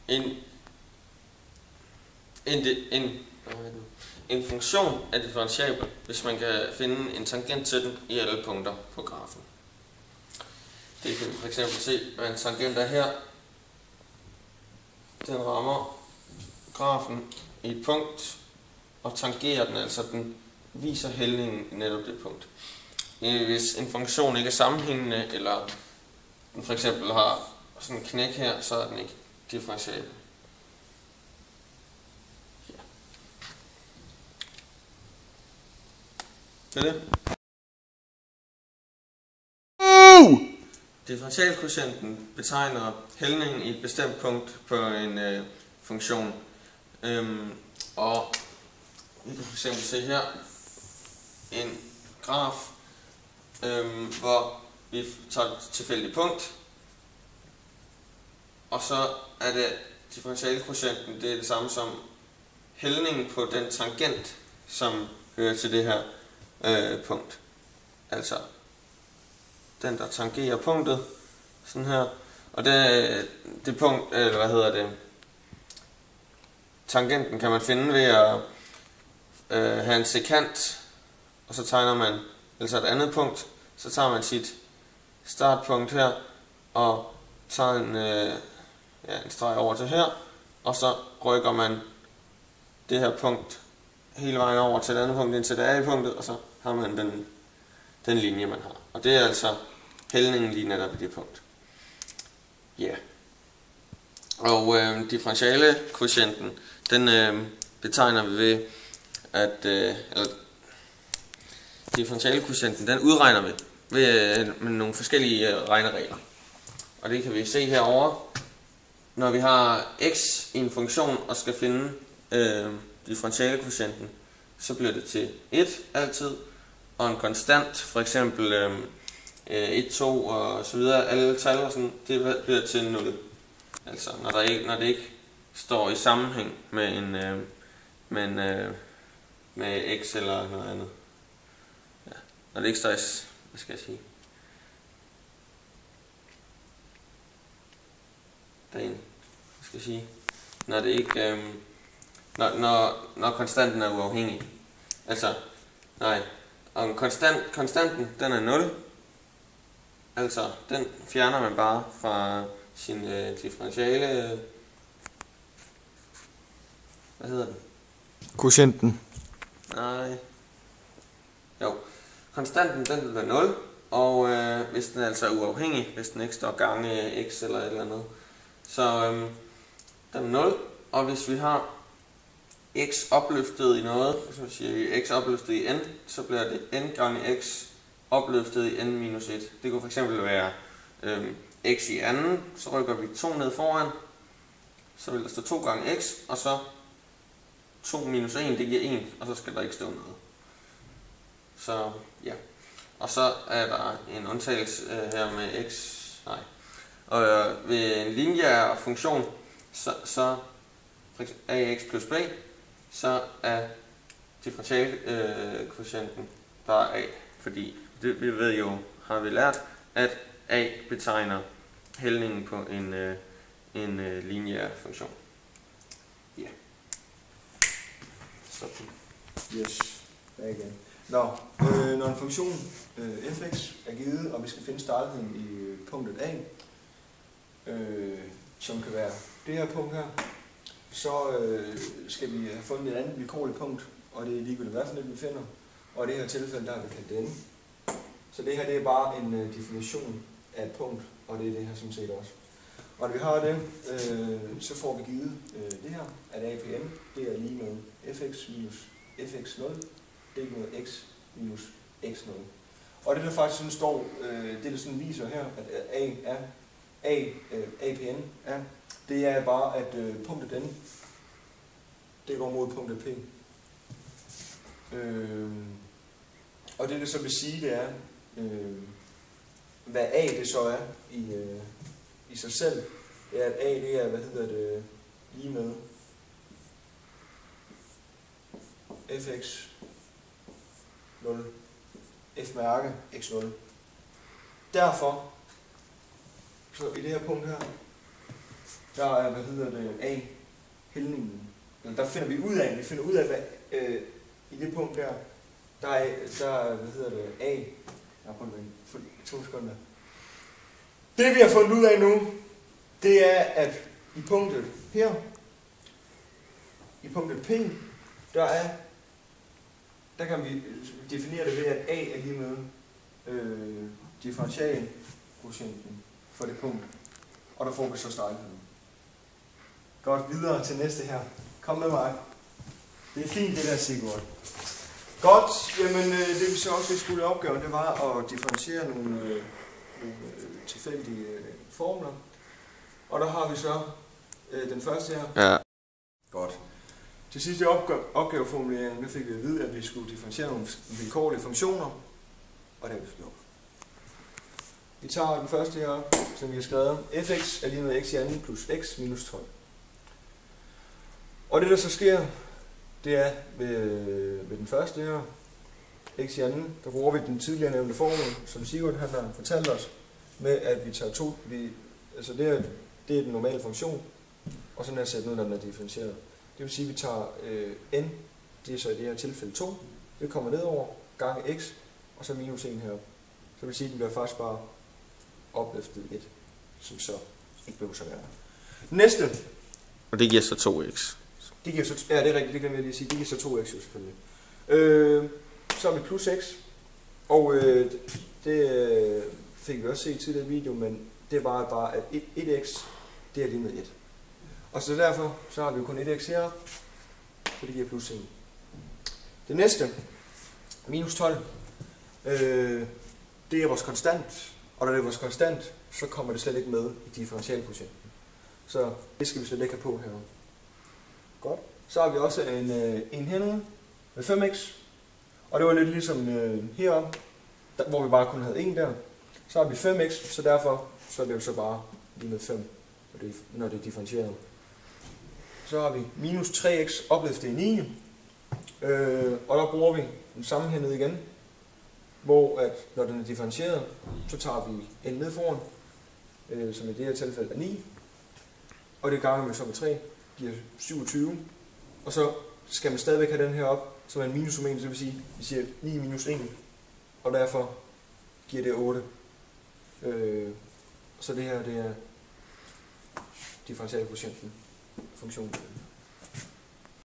en funktion er differentiabel, hvis man kan finde en tangent til den i alle punkter på grafen. Det kan vi for eksempel se, at en tangent er her. Den rammer grafen i et punkt og tangerer den, altså den viser hældningen i netop det punkt. Hvis en funktion ikke er sammenhængende, eller den for eksempel har sådan en knæk her, så er den ikke differentiabel. Ja. Det er det. Differentialkvotienten betegner hældningen i et bestemt punkt på en funktion. Og vi kan fx se her en graf, hvor vi tager et tilfældigt punkt, og så er det differentialkvotienten, det er det samme som hældningen på den tangent, som hører til det her punkt. Altså den, der tangerer punktet, sådan her. Og det punkt, eller hvad hedder det, tangenten kan man finde ved at have en sekant, og så tegner man altså et andet punkt. Så tager man sit startpunkt her, og tager en streg over til her, og så rykker man det her punkt hele vejen over til et andet punkt, indtil det er i punktet, og så har man den linje, man har. Og det er altså hældningen lige netop i det punkt. Ja. Yeah. Og differentialekvotienten, den betegner vi ved, at differentialekvotienten, den udregner vi med nogle forskellige regneregler. Og det kan vi se herovre. Når vi har x i en funktion og skal finde differentialekvotienten, så bliver det til 1 altid, og en konstant, for eksempel 1, 2 og så videre, alle tal og sådan, det bliver til 0. Altså når det ikke står i sammenhæng med med x eller noget andet. Ja, når det ikke står i, hvad skal jeg sige? Når det ikke når konstanten er uafhængig. Altså og konstanten, den er 0. Altså den fjerner man bare fra sin differentiale, hvad hedder den? Quotienten. Nej. Jo. Konstanten, den vil være 0, og hvis den altså er uafhængig, hvis den ikke står gange x eller et eller andet, så den er 0, og hvis vi har x opløftet i noget, så siger vi x opløftet i n, så bliver det n gange x opløftet i n minus 1. Det kunne fx være x i anden, så rykker vi 2 ned foran, så vil der stå 2 gange x, og så 2 minus 1, det giver 1, og så skal der ikke stå noget. Så ja. Og så er der en undtagelse her med x. Nej. Og ved en lineær funktion, så ax plus b, så er differentialkvotienten bare a. Fordi det, vi ved jo, har vi lært, at a betegner hældningen på en lineær funktion. Ja. Yeah. Stop. Yes. Ja, igen. Når en funktion fx er givet, og vi skal finde startheden i punktet a, som kan være det her punkt her, så skal vi have fundet et andet vilkårligt punkt, og det er ligegyldigt hvad for det vi finder, og i det her tilfælde der har vi kaldt det n. Så det her det er bare en definition af et punkt, og det er det her som set også. Og når vi har det, så får vi givet det her, at APN det er lige med fx minus fx0 delt med x minus x0. Og det der faktisk sådan står, det der sådan viser her, at APN er, det er bare, at punktet n, det går mod punktet p. Og det så vil sige, det er, hvad a det så er i sig selv, det er, at a det er, lige med fx 0, f-mærke x0. Derfor, så i det her punkt her, der er, A, hældningen. Der finder vi ud af, hvad i det punkt der er A. Jeg har prøvet at 2 sekunder. Det vi har fundet ud af nu, det er, at i punktet her, i punktet P, der kan vi definere det ved, at A er lige med differentialquotienten for det punkt. Og der får vi så stejlheden. Godt, videre til næste her. Kom med mig. Det er fint det der, Sigurd. Godt, jamen det vi så også skulle i opgaven, det var at differentiere nogle tilfældige formler. Og der har vi så den første her. Ja. Godt. Til sidst i opgaveformuleringen, der fik vi at vide, at vi skulle differentiere nogle vilkårlige funktioner. Og det har vi gjort. Vi tager den første her, som vi har skrevet. Fx er lige med x i anden plus x minus 12. Og det der så sker, det er ved den første her, x i anden, der bruger vi den tidligere nævnte formel, som Sigurd han har fortalt os, med at vi tager altså det er den normale funktion, og sådan er sæt noget, når den er differentieret. Det vil sige, at vi tager n, det er så i det her tilfælde 2, det kommer nedover, gange x, og så minus 1 heroppe. Så vil sige, at den bliver faktisk bare opløftet 1, som så ikke behøver at være. Næste. Og det giver så 2x. Det giver så, ja, det er rigtigt, det kan jeg lige sige. Det giver så 2x jo selvfølgelig. Så har vi plus x, og det fik vi også set tidligere i videoen, men det er bare at 1x, det er lige med 1. Og så derfor, så har vi jo kun 1x her, så det giver plus 1. Det næste, minus 12, det er vores konstant, og når det er vores konstant, så kommer det slet ikke med i differentialquotienten. Så det skal vi slet ikke have på her. Godt. Så har vi også en hernede med 5x, og det var lidt ligesom heroppe, hvor vi bare kun havde 1 der. Så har vi 5x, så derfor så er det jo så bare lige med 5, når det er differentieret. Så har vi minus 3x opløftet i 9, og der bruger vi den samme hernede igen, hvor at når den er differentieret, så tager vi en ned foran, som i det her tilfælde er 9, og det ganger vi så med 3, giver 27, og så skal man stadigvæk have den her op, som er en minus som 1, så vil sige, vi siger 9 minus 1, og derfor giver det 8. Så det her, det er differentialquotienten, funktionen.